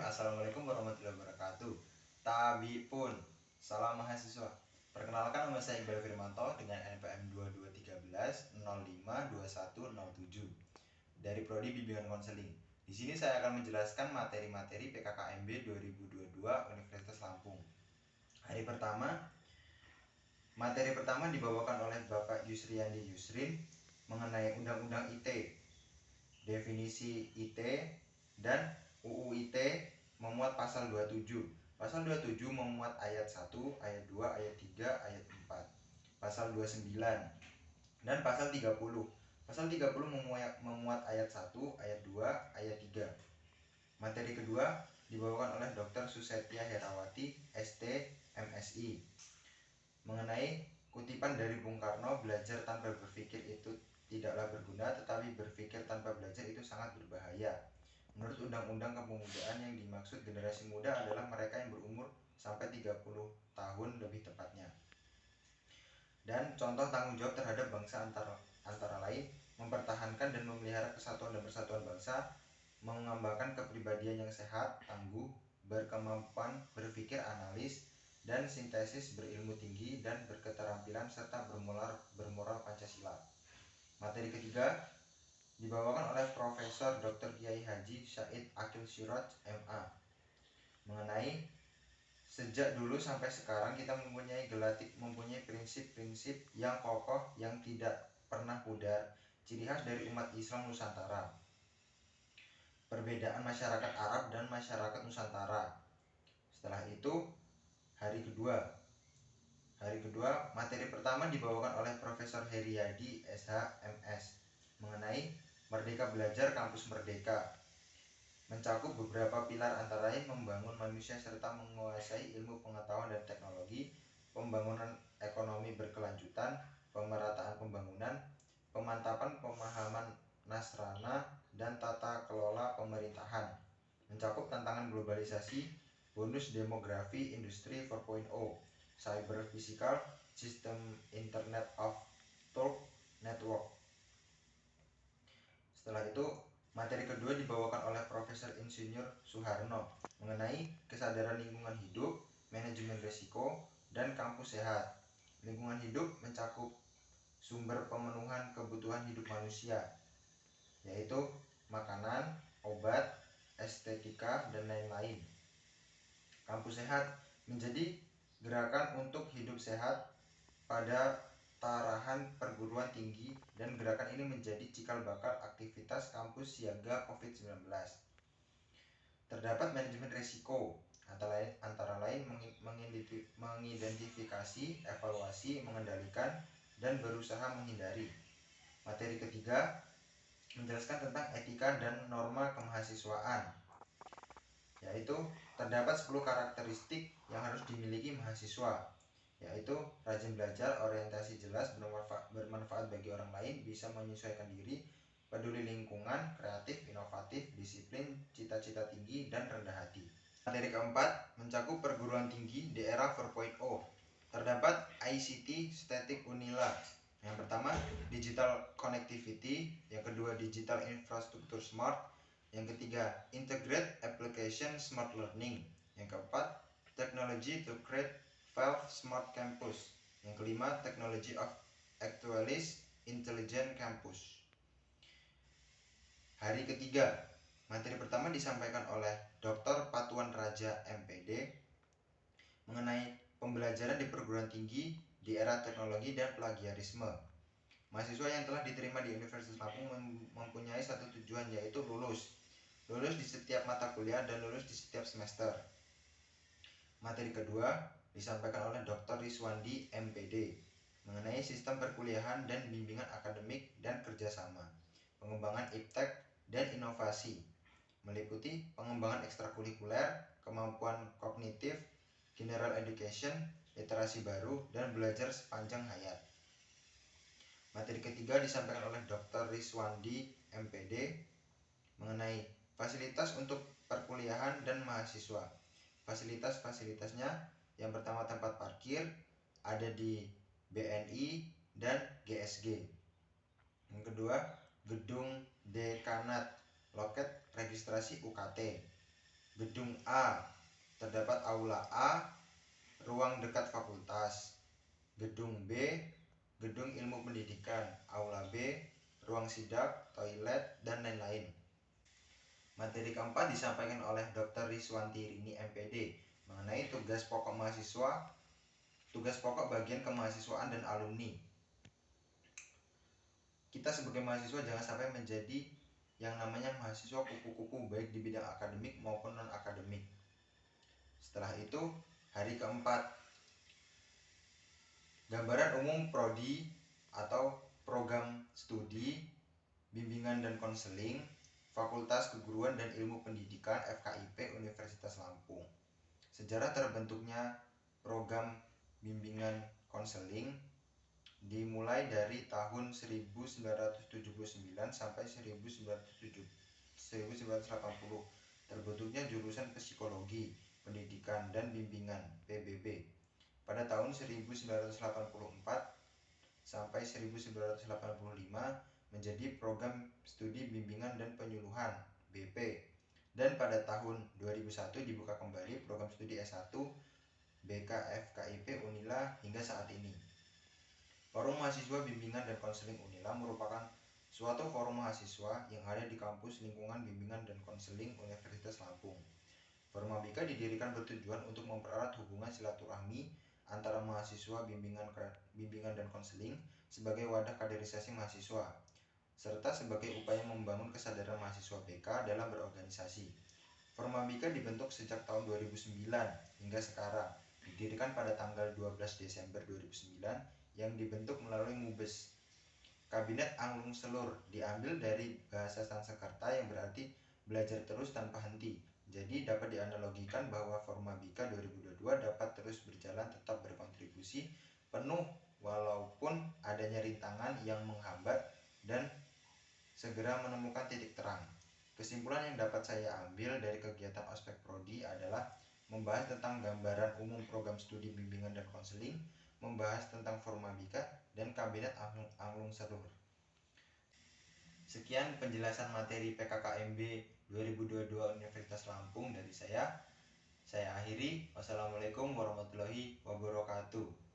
Assalamualaikum warahmatullahi wabarakatuh. Tabi pun, salam mahasiswa. Perkenalkan, nama saya Iqbal Firmanto dengan NPM 2213-052107 dari Prodi Bimbingan Konseling. Di sini saya akan menjelaskan materi-materi PKKMB 2022 Universitas Lampung. Materi pertama dibawakan oleh Bapak Yusriandi Yusrin mengenai Undang-Undang ITE, definisi ITE, dan UU ITE memuat pasal 27. Pasal 27 memuat ayat 1, ayat 2, ayat 3, ayat 4. Pasal 29 dan pasal 30. Pasal 30 memuat ayat 1, ayat 2, ayat 3. Materi kedua dibawakan oleh Dr. Susetya Herawati, ST, MSI, mengenai kutipan dari Bung Karno, belajar tanpa berpikir itu tidaklah berguna, tetapi berpikir tanpa belajar itu sangat berbahaya. Menurut Undang-Undang Kepemudaan, yang dimaksud generasi muda adalah mereka yang berumur sampai 30 tahun lebih tepatnya. Dan contoh tanggung jawab terhadap bangsa antara lain mempertahankan dan memelihara kesatuan dan persatuan bangsa, mengembangkan kepribadian yang sehat, tangguh, berkemampuan berpikir analis dan sintesis, berilmu tinggi dan berketerampilan, serta bermoral Pancasila. Materi ketiga dibawakan oleh Profesor Dr. Kiai Haji Said Akil Siraj, MA, mengenai sejak dulu sampai sekarang kita mempunyai prinsip-prinsip yang kokoh yang tidak pernah pudar, ciri khas dari umat Islam Nusantara. Perbedaan masyarakat Arab dan masyarakat Nusantara. Setelah itu, hari kedua, materi pertama dibawakan oleh Profesor Heriadi, SH, MS, mengenai Merdeka Belajar Kampus Merdeka, mencakup beberapa pilar antara lain membangun manusia serta menguasai ilmu pengetahuan dan teknologi, pembangunan ekonomi berkelanjutan, pemerataan pembangunan, pemantapan pemahaman Nasrana, dan tata kelola pemerintahan, mencakup tantangan globalisasi, bonus demografi, industri 4.0, cyber physical, sistem Internet of Things Network. Setelah itu, materi kedua dibawakan oleh Profesor Insinyur Suharno mengenai kesadaran lingkungan hidup, manajemen risiko, dan kampus sehat. Lingkungan hidup mencakup sumber pemenuhan kebutuhan hidup manusia, yaitu makanan, obat, estetika, dan lain-lain. Kampus sehat menjadi gerakan untuk hidup sehat pada tarahan perguruan tinggi, dan gerakan ini menjadi cikal bakal aktivitas kampus siaga COVID-19. Terdapat manajemen risiko, antara lain mengidentifikasi, evaluasi, mengendalikan, dan berusaha menghindari. Materi ketiga menjelaskan tentang etika dan norma kemahasiswaan, yaitu terdapat 10 karakteristik yang harus dimiliki mahasiswa, yaitu rajin belajar, orientasi jelas, bermanfaat bagi orang lain, bisa menyesuaikan diri, peduli lingkungan, kreatif, inovatif, disiplin, cita-cita tinggi, dan rendah hati. Materi keempat mencakup perguruan tinggi di era 4.0. Terdapat ICT Static Unila. Yang pertama, digital connectivity, yang kedua, digital infrastructure smart, yang ketiga, integrate application smart learning, yang keempat, technology to create 12 smart campus, yang kelima, technology of actualist intelligent campus. Hari ketiga, materi pertama disampaikan oleh Dr. Patuan Raja, MPD, mengenai pembelajaran di perguruan tinggi di era teknologi dan plagiarisme. Mahasiswa yang telah diterima di Universitas Lampung mempunyai satu tujuan, yaitu lulus di setiap mata kuliah dan lulus di setiap semester. Materi kedua disampaikan oleh Dr. Riswandi, MPD, mengenai sistem perkuliahan dan bimbingan akademik dan kerjasama, pengembangan iptek dan inovasi, meliputi pengembangan ekstrakurikuler, kemampuan kognitif, general education, literasi baru, dan belajar sepanjang hayat. Materi ketiga disampaikan oleh Dr. Riswandi, MPD, mengenai fasilitas untuk perkuliahan dan mahasiswa. Fasilitasnya, yang pertama, tempat parkir ada di BNI dan GSG. Yang kedua, gedung dekanat, loket registrasi UKT. Gedung A terdapat aula A, ruang dekat fakultas. Gedung B, gedung ilmu pendidikan. Aula B, ruang sidak, toilet, dan lain-lain. Materi keempat disampaikan oleh Dr. Riswanti Rini MPD mengenai tugas pokok mahasiswa, tugas pokok bagian kemahasiswaan dan alumni. Kita sebagai mahasiswa jangan sampai menjadi yang namanya mahasiswa kupu-kupu baik di bidang akademik maupun non-akademik. Setelah itu, hari keempat, gambaran umum prodi atau program studi, bimbingan dan konseling, Fakultas Keguruan dan Ilmu Pendidikan FKIP Universitas Lampung. Sejarah terbentuknya program bimbingan konseling dimulai dari tahun 1979 sampai 1980. Terbentuknya jurusan Psikologi, Pendidikan dan Bimbingan PBB. Pada tahun 1984 sampai 1985 menjadi program studi bimbingan dan penyuluhan BP, dan pada tahun 2001 dibuka kembali program studi S1 BKFKIP Unila hingga saat ini. Forum Mahasiswa Bimbingan dan Konseling Unila merupakan suatu forum mahasiswa yang ada di kampus lingkungan bimbingan dan konseling Universitas Lampung. Formabika didirikan bertujuan untuk mempererat hubungan silaturahmi antara mahasiswa bimbingan dan konseling sebagai wadah kaderisasi mahasiswa, serta sebagai upaya membangun kesadaran mahasiswa BK dalam berorganisasi. Formabika dibentuk sejak tahun 2009 hingga sekarang, didirikan pada tanggal 12 Desember 2009 yang dibentuk melalui Mubes. Kabinet Anglung Selur diambil dari bahasa Sanskerta yang berarti belajar terus tanpa henti. Jadi dapat dianalogikan bahwa Formabika 2022 dapat terus berjalan tetap berkontribusi penuh walaupun adanya rintangan yang menghambat dan segera menemukan titik terang. Kesimpulan yang dapat saya ambil dari kegiatan ospek prodi adalah membahas tentang gambaran umum program studi bimbingan dan konseling, membahas tentang Formabika dan kabinet Anglung Selur. Sekian penjelasan materi PKKMB 2022 Universitas Lampung dari saya. Saya akhiri. Wassalamualaikum warahmatullahi wabarakatuh.